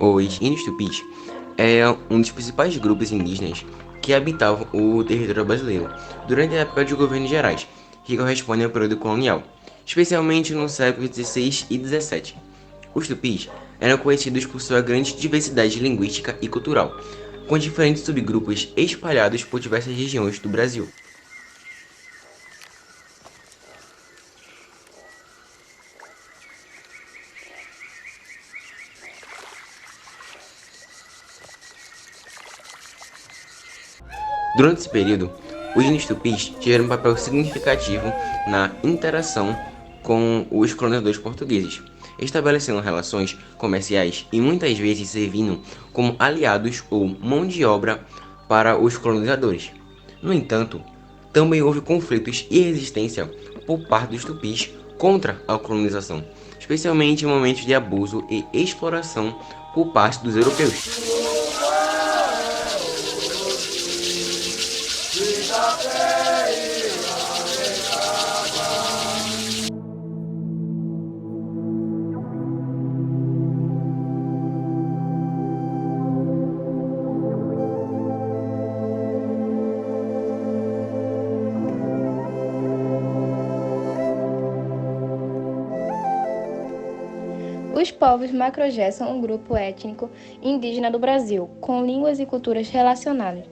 Os índios tupis é um dos principais grupos indígenas que habitavam o território brasileiro durante a época de governos gerais, que corresponde ao período colonial, especialmente no século XVI e XVII. Os tupis eram conhecidos por sua grande diversidade linguística e cultural, com diferentes subgrupos espalhados por diversas regiões do Brasil. Durante esse período, os índios tupis tiveram um papel significativo na interação com os colonizadores portugueses, estabelecendo relações comerciais e muitas vezes servindo como aliados ou mão de obra para os colonizadores. No entanto, também houve conflitos e resistência por parte dos tupis contra a colonização, especialmente em momentos de abuso e exploração por parte dos europeus. Os povos Macro-Gé são um grupo étnico indígena do Brasil, com línguas e culturas relacionadas.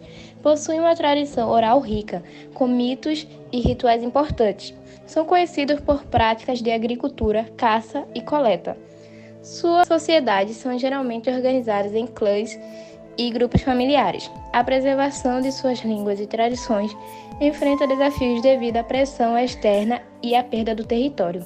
Possuem uma tradição oral rica, com mitos e rituais importantes. São conhecidos por práticas de agricultura, caça e coleta. Suas sociedades são geralmente organizadas em clãs e grupos familiares. A preservação de suas línguas e tradições enfrenta desafios devido à pressão externa e à perda do território.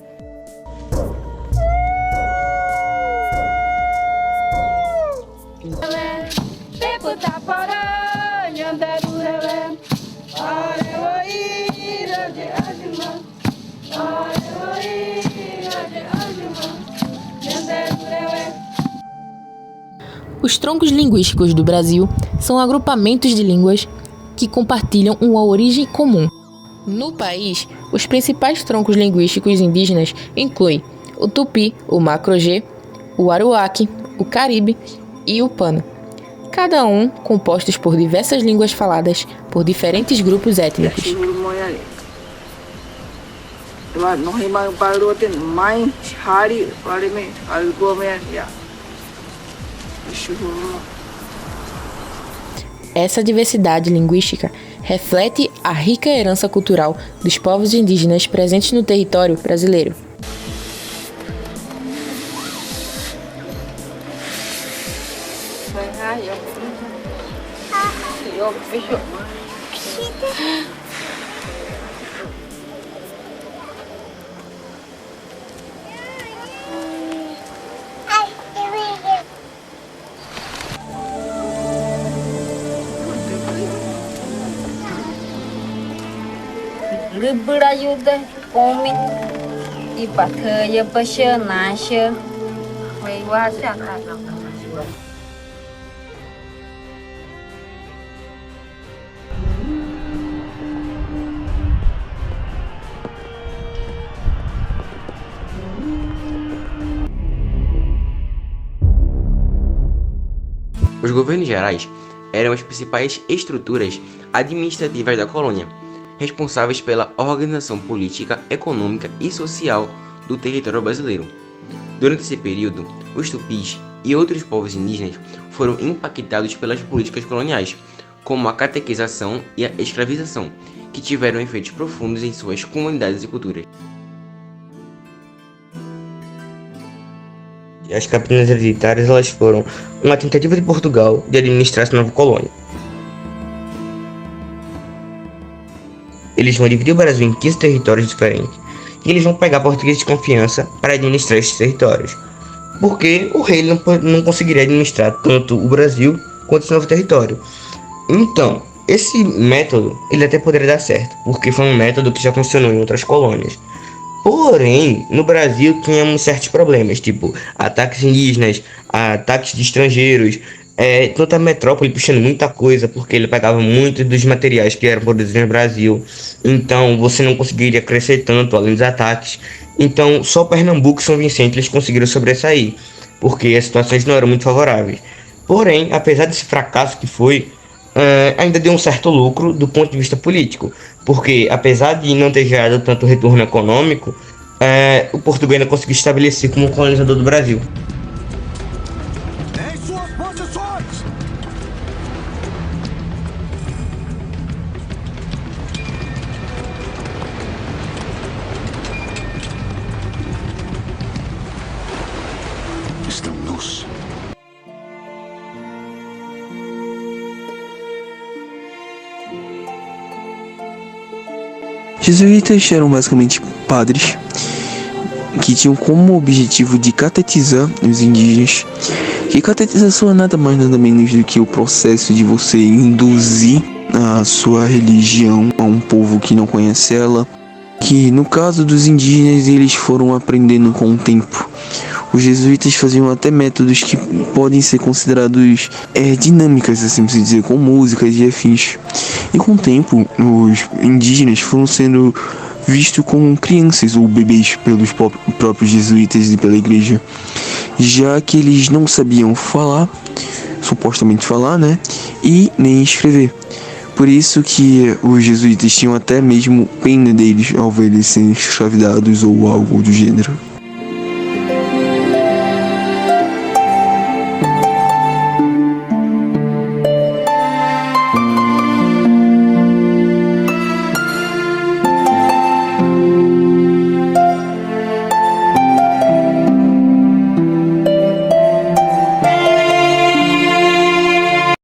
Os troncos linguísticos do Brasil são agrupamentos de línguas que compartilham uma origem comum. No país, os principais troncos linguísticos indígenas incluem o tupi, o macro-gé, o aruaque, o caribe e o pano, cada um compostos por diversas línguas faladas por diferentes grupos étnicos. Essa diversidade linguística reflete a rica herança cultural dos povos indígenas presentes no território brasileiro. Liberajuda come e batalha baixa nasce vai wasa. Os governos gerais eram as principais estruturas administrativas da colônia, responsáveis pela organização política, econômica e social do território brasileiro. Durante esse período, os tupis e outros povos indígenas foram impactados pelas políticas coloniais, como a catequização e a escravização, que tiveram efeitos profundos em suas comunidades e culturas. As capinas hereditárias elas foram uma tentativa de Portugal de administrar essa nova colônia. Eles vão dividir o Brasil em 15 territórios diferentes e eles vão pegar portugueses de confiança para administrar esses territórios, porque o rei não conseguiria administrar tanto o Brasil quanto esse novo território. Então, esse método, ele até poderia dar certo, porque foi um método que já funcionou em outras colônias. Porém, no Brasil tínhamos certos problemas, tipo ataques indígenas, ataques de estrangeiros, tanta metrópole puxando muita coisa, porque ele pegava muito dos materiais que eram produzidos no Brasil. Então você não conseguiria crescer tanto além dos ataques. Então só Pernambuco e São Vicente eles conseguiram sobressair, porque as situações não eram muito favoráveis. Porém, apesar desse fracasso que foi, ainda deu um certo lucro do ponto de vista político, porque apesar de não ter gerado tanto retorno econômico, o Portugal ainda conseguiu estabelecer como colonizador do Brasil. Em suas posições! Estamos. Jesuítas eram basicamente padres que tinham como objetivo de catetizar os indígenas. Que catetização é nada mais nada menos do que o processo de você induzir a sua religião a um povo que não conhece ela. Que no caso dos indígenas eles foram aprendendo com o tempo. Os jesuítas faziam até métodos que podem ser considerados dinâmicas, assim por dizer, com músicas e afins. E com o tempo, os indígenas foram sendo vistos como crianças ou bebês pelos próprios jesuítas e pela igreja, já que eles não sabiam falar, supostamente falar, né, e nem escrever. Por isso que os jesuítas tinham até mesmo pena deles ao ver eles serem escravizados ou algo do gênero.